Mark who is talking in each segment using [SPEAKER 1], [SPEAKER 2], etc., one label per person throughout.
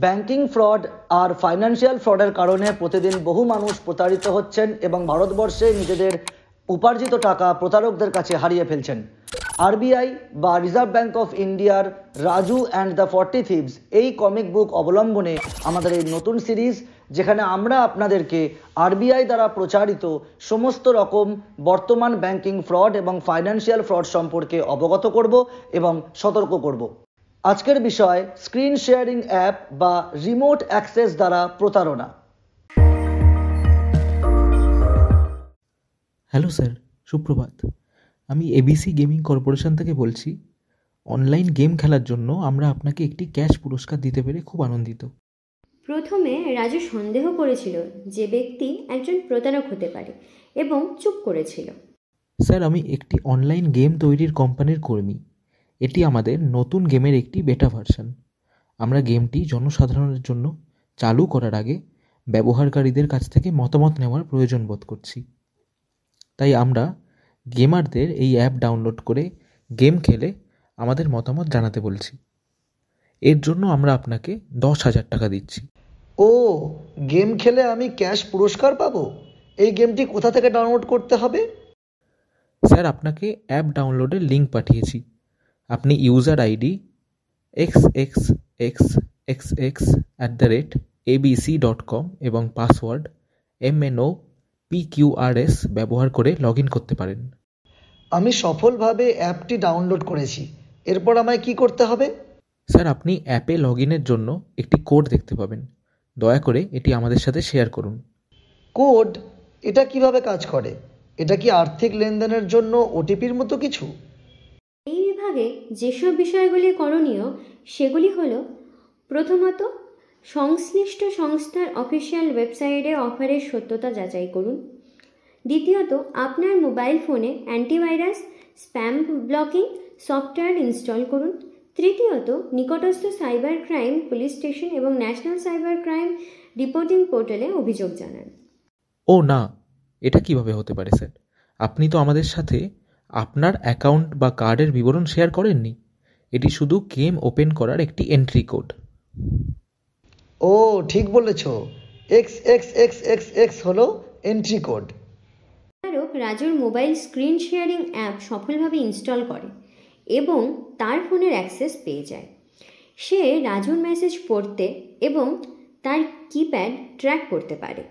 [SPEAKER 1] Banking fraud আর financial ফ্রডের কারণে প্রতিদিন বহু মানুষ প্রতারিত হচ্ছেন এবং ভারতবর্ষে নিজেদের উপার্জিত টাকা প্রতারকদের কাছে হারিয়ে ফেলছেন। আরবিআই বা রিজার্ভ ব্যাঙ্ক অফ ইন্ডিয়ার রাজু অ্যান্ড দ্য 40 থিভস এই কমিক বুক অবলম্বনে আমাদের এই নতুন সিরিজ, যেখানে আমরা আপনাদেরকে আরবিআই দ্বারা প্রচারিত সমস্ত রকম বর্তমান ব্যাংকিং ফ্রড এবং ফাইন্যান্সিয়াল ফ্রড সম্পর্কে অবগত করব এবং সতর্ক করব। আজকের বিষয় স্ক্রিন শেয়ারিং অ্যাপ বা রিমোট অ্যাক্সেস দ্বারা প্রতারণা।
[SPEAKER 2] হ্যালো স্যার, সুপ্রভাত। আমি এবিসি গেমিং কর্পোরেশন থেকে বলছি। অনলাইন গেম খেলার জন্য আমরা আপনাকে একটি ক্যাশ পুরস্কার দিতে পেরে খুব আনন্দিত।
[SPEAKER 3] প্রথমে রাজু সন্দেহ করেছিল যে ব্যক্তি একজন প্রতারক হতে পারে এবং চুপ করেছিল।
[SPEAKER 2] স্যার, আমি একটি অনলাইন গেম তৈরির কোম্পানির কর্মী। এটি আমাদের নতুন গেমের একটি বেটা ভার্সন। আমরা গেমটি জনসাধারণের জন্য চালু করার আগে ব্যবহারকারীদের কাছ থেকে মতামত নেওয়ার প্রয়োজন বোধ করছি। তাই আমরা গেমারদের এই অ্যাপ ডাউনলোড করে গেম খেলে আমাদের মতামত জানাতে বলছি। এর জন্য আমরা আপনাকে 10,000 টাকা দিচ্ছি।
[SPEAKER 1] ও, গেম খেলে আমি ক্যাশ পুরস্কার পাবো? এই গেমটি কোথা থেকে ডাউনলোড করতে হবে?
[SPEAKER 2] স্যার, আপনাকে অ্যাপ ডাউনলোডের লিঙ্ক পাঠিয়েছি। আপনি ইউজার আইডি xxxxx@abc.com এবং পাসওয়ার্ড MNOPQRS ব্যবহার করে লগ ইন করতে পারেন।
[SPEAKER 1] আমি সফলভাবে অ্যাপটি ডাউনলোড করেছি। এরপর আমায় কি করতে হবে?
[SPEAKER 2] স্যার, আপনি অ্যাপে লগ ইনের জন্য একটি কোড দেখতে পাবেন। দয়া করে এটি আমাদের সাথে শেয়ার করুন।
[SPEAKER 1] কোড? এটা কিভাবে কাজ করে? এটা কি আর্থিক লেনদেনের জন্য ওটিপির মতো কিছু?
[SPEAKER 3] এই বিভাগে যেসব বিষয়গুলি করণীয় সেগুলি হলো, প্রথমত, সংশ্লিষ্ট সংস্থার অফিসিয়াল ওয়েবসাইটে অফারের সত্যতা যাচাই করুন। দ্বিতীয়ত, আপনার মোবাইল ফোনে antivirus spam blocking software install করুন। তৃতীয়ত, নিকটস্থ সাইবার ক্রাইম পুলিশ স্টেশন এবং ন্যাশনাল সাইবার ক্রাইম রিপোর্টিং পোর্টালে অভিযোগ জানান।
[SPEAKER 2] ও না, এটা কিভাবে হতে পারে স্যার? আপনি তো আমাদের সাথে আপনার অ্যাকাউন্ট বা কার্ডের বিবরণ শেয়ার করেননি। এটি শুধু গেম ওপেন করার একটি এন্ট্রি কোড।
[SPEAKER 1] ও, ঠিক বলেছ। XXXXX হলো এন্ট্রি কোড।
[SPEAKER 3] প্রতারক রাজুর মোবাইল স্ক্রিন শেয়ারিং অ্যাপ সফলভাবে ইনস্টল করে এবং তার ফোনের অ্যাক্সেস পেয়ে যায়। সে রাজুর মেসেজ পড়তে এবং তার কিপ্যাড ট্র্যাক করতে পারে।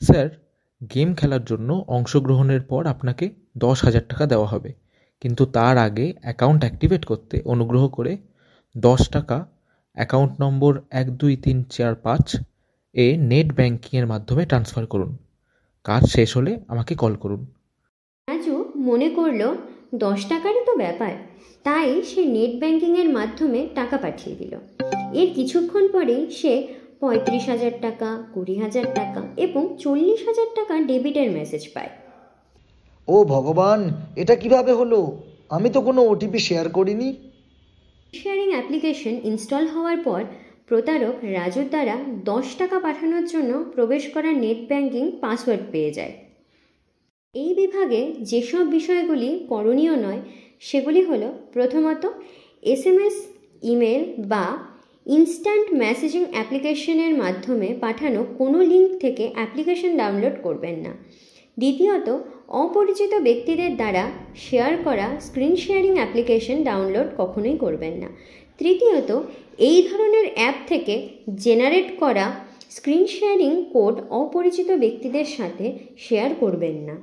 [SPEAKER 2] স্যার, গেম খেলার জন্য অংশগ্রহণের পর আপনাকে 10,000 টাকা দেওয়া হবে, কিন্তু তার আগে অ্যাকাউন্ট অ্যাক্টিভেট করতে অনুগ্রহ করে 10 টাকা অ্যাকাউন্ট নম্বর 12345 এ নেট ব্যাংকিংয়ের মাধ্যমে ট্রান্সফার করুন। কাজ শেষ হলে আমাকে কল করুন।
[SPEAKER 3] রাজু মনে করলো 10 টাকারই তো ব্যাপার, তাই সে নেট ব্যাংকিংয়ের মাধ্যমে টাকা পাঠিয়ে দিল। এর কিছুক্ষণ পরেই সে 35,000 টাকা, 20,000 টাকা এবং 40,000 টাকা ডেবিটের মেসেজ পায়।
[SPEAKER 1] ও ভগবান, এটা কিভাবে হলো? আমি তো কোনো ওটিপি শেয়ার করিনি।
[SPEAKER 3] শেয়ারিং অ্যাপ্লিকেশন ইনস্টল হওয়ার পর প্রতারক রাজুর দ্বারা 10 টাকা পাঠানোর জন্য প্রবেশ করা নেট ব্যাংকিং পাসওয়ার্ড পেয়ে যায়। এই বিভাগে যেসব বিষয়গুলি করণীয় নয় সেগুলি হলো, প্রথমত, SMS, ইমেল বা ইনস্ট্যান্ট মেসেজিং অ্যাপ্লিকেশনের মাধ্যমে পাঠানো কোনো লিঙ্ক থেকে অ্যাপ্লিকেশন ডাউনলোড করবেন না। দ্বিতীয়ত, অপরিচিত ব্যক্তিদের দ্বারা শেয়ার করা স্ক্রিন শেয়ারিং অ্যাপ্লিকেশন ডাউনলোড কখনোই করবেন না। তৃতীয়ত, এই ধরনের অ্যাপ থেকে জেনারেট করা স্ক্রিন শেয়ারিং কোড অপরিচিত ব্যক্তিদের সাথে শেয়ার করবেন না।